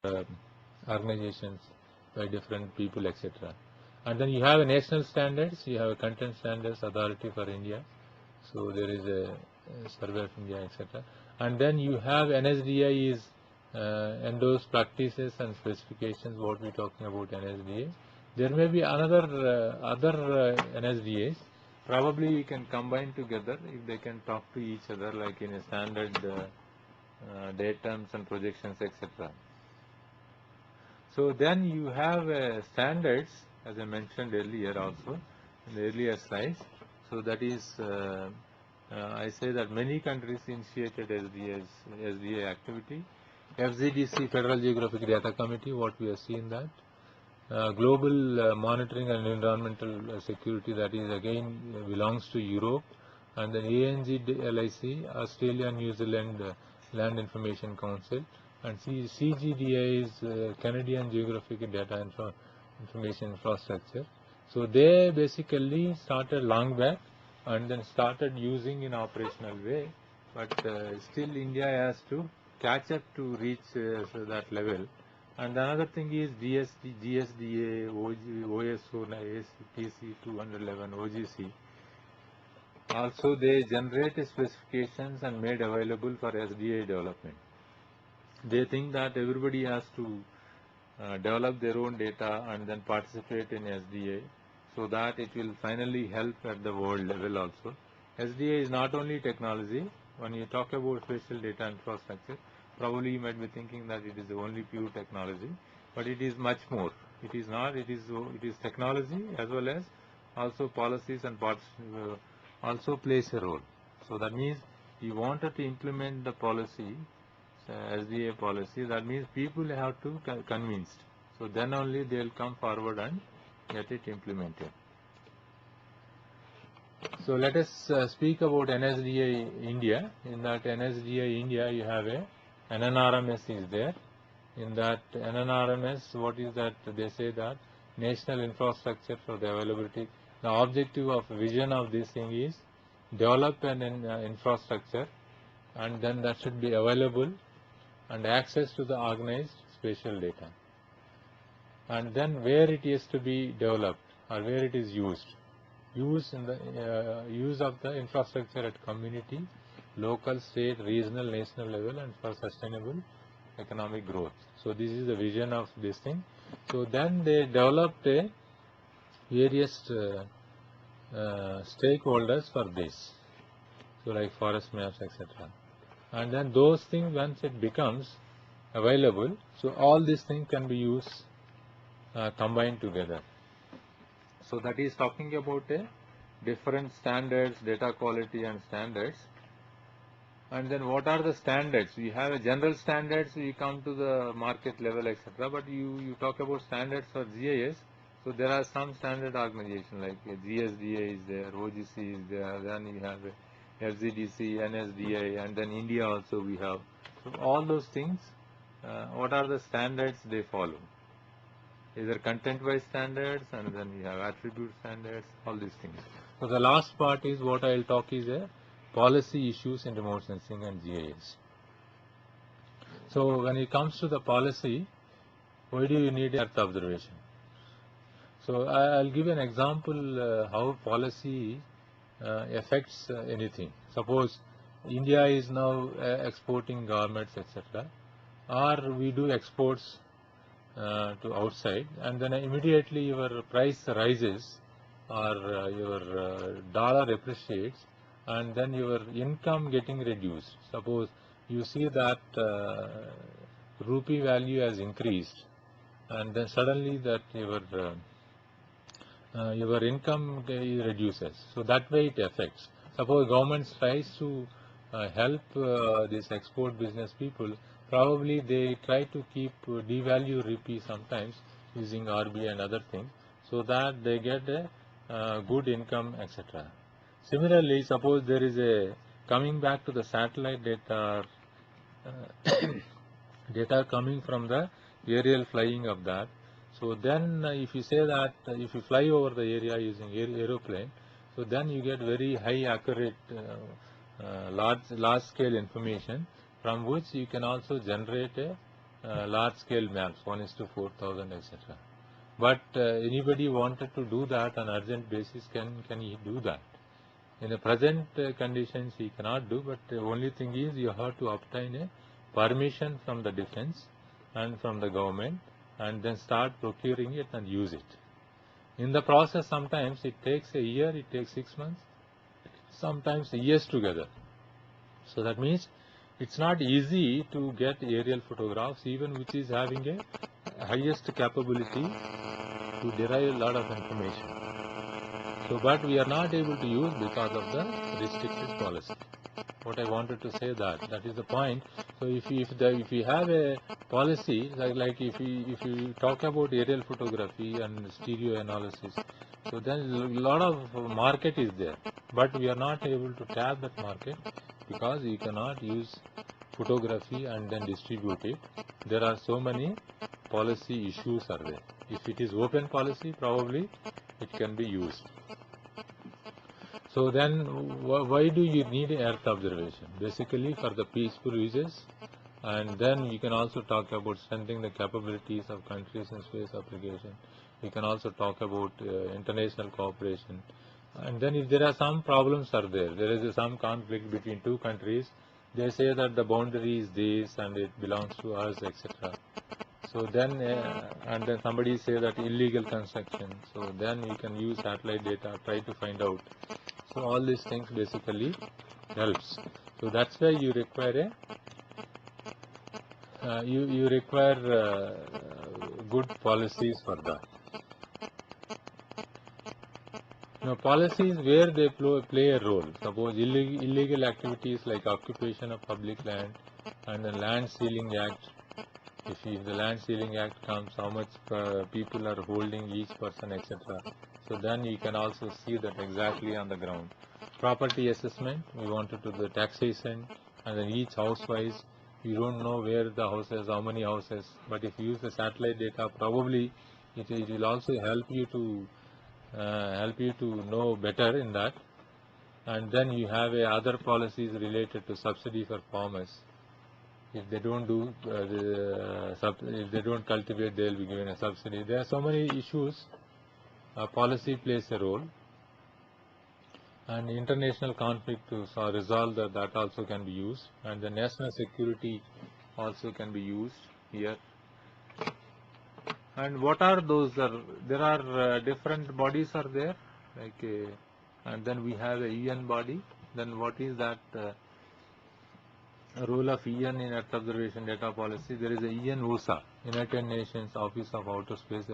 uh, organizations by different people, etc. And then you have a national standards, you have a content standards authority for India. So there is a survey of India, etc. And then you have NSDI is endorsed practices and specifications. What we talking about NSDA? There may be another other NSDAs. Probably you can combine together if they can talk to each other, like in a standard datums and projections, etc. So then you have standards, as I mentioned earlier also in the earlier slides. So that is, I say that many countries initiated SDA activity. FGDC, Federal Geographic Data Committee, what we have seen that. Global Monitoring and Environmental Security, that is again belongs to Europe. And then ANGLIC, Australia New Zealand Land Information Council. And CGDI is Canadian Geographic Data Information Infrastructure. So they basically started long back and then started using in operational way, but still India has to catch up to reach that level. And another thing is GSDA, OSO, ACPC 211, OGC. Also they generate specifications and made available for SDA development. They think that everybody has to develop their own data and then participate in SDA, so that it will finally help at the world level also. SDA is not only technology. When you talk about spatial data infrastructure, probably you might be thinking that it is the only pure technology, but it is much more. It is not. It is technology as well as also policies and parts also plays a role. So that means you wanted to implement the policy, SDA policy. That means people have to convinced. So then only they will come forward and get it implemented. So let us speak about NSDA India. In that NSDA India, you have a NNRMS is there. In that NNRMS, what is that? They say that National Infrastructure for the Availability. The objective of vision of this thing is develop an infrastructure, and then that should be available and access to the organized spatial data. And then where it is to be developed or where it is used. Use in the use of the infrastructure at community, local, state, regional, national level, and for sustainable economic growth. So this is the vision of this thing. So then they developed a various stakeholders for this. So like forest maps, etc. And then those things, once it becomes available, so all these things can be used combined together. So that is talking about a different standards, data quality and standards. And then what are the standards? We have a general standards, we come to the market level, etc. But you talk about standards for GIS. So there are some standard organization like GSDA is there, OGC is there, then you have FGDC, NSDI, and then India also we have. So all those things, what are the standards they follow? Either content-wise standards, and then we have attribute standards, all these things. So the last part is what I will talk is a policy issues in remote sensing and GIS. So when it comes to the policy, why do you need Earth observation? So I'll give an example how policy affects anything. Suppose India is now exporting garments, etc., or we do exports to outside, and then immediately your price rises or your dollar appreciates, and then your income getting reduced. Suppose you see that rupee value has increased, and then suddenly that your income reduces. So that way it affects. Suppose government tries to help this export business people, probably they try to keep devalue rupee sometimes using RBI and other things, so that they get a good income, etc. Similarly, suppose there is a coming back to the satellite data, data coming from the aerial flying of that. So then if you say that if you fly over the area using aeroplane, so then you get very high accurate large scale information, from which you can also generate a large scale maps, 1:4,000, etc. But anybody wanted to do that on urgent basis, can he do that? In the present conditions he cannot do, but the only thing is you have to obtain a permission from the defense and from the government, and then start procuring it and use it. In the process, sometimes it takes a year, it takes 6 months, sometimes years together. So that means it's not easy to get aerial photographs, even which is having a highest capability to derive a lot of information. So, but we are not able to use because of the restricted policy. What I wanted to say that is the point. So, if you have a policy like if you talk about aerial photography and stereo analysis, so then a lot of market is there, but we are not able to tap that market because you cannot use photography and then distribute it. There are so many policy issues are there. If it is open policy, probably it can be used. So then why do you need earth observation? Basically for the peaceful uses, and then you can also talk about strengthening the capabilities of countries in space application. We can also talk about international cooperation. And then if there are some problems are there is some conflict between two countries, they say that the boundary is this and it belongs to us, etc. So then, and then somebody say that illegal construction. So then you can use satellite data, try to find out. So all these things basically helps. So that's why you require you require good policies for that. Now, policies where they play a role. Suppose illegal activities like occupation of public land and the Land Ceiling Act. If the Land Ceiling Act comes, how much people are holding each person, etc. So then you can also see that exactly on the ground. Property assessment, we wanted to do the taxation, and then each house wise, you don't know where the houses, how many houses. But if you use the satellite data, probably it will also help you to know better in that. And then you have other policies related to subsidy for farmers. If they don't do if they don't cultivate, they will be given a subsidy. There are so many issues. Policy plays a role, and international conflict to resolve that also can be used, and the national security also can be used here. And what are those? There are different bodies are there, like and then we have a UN body. Then what is that? Role of UN in Earth observation data policy. There is a UN OSA, United Nations Office of Outer Space,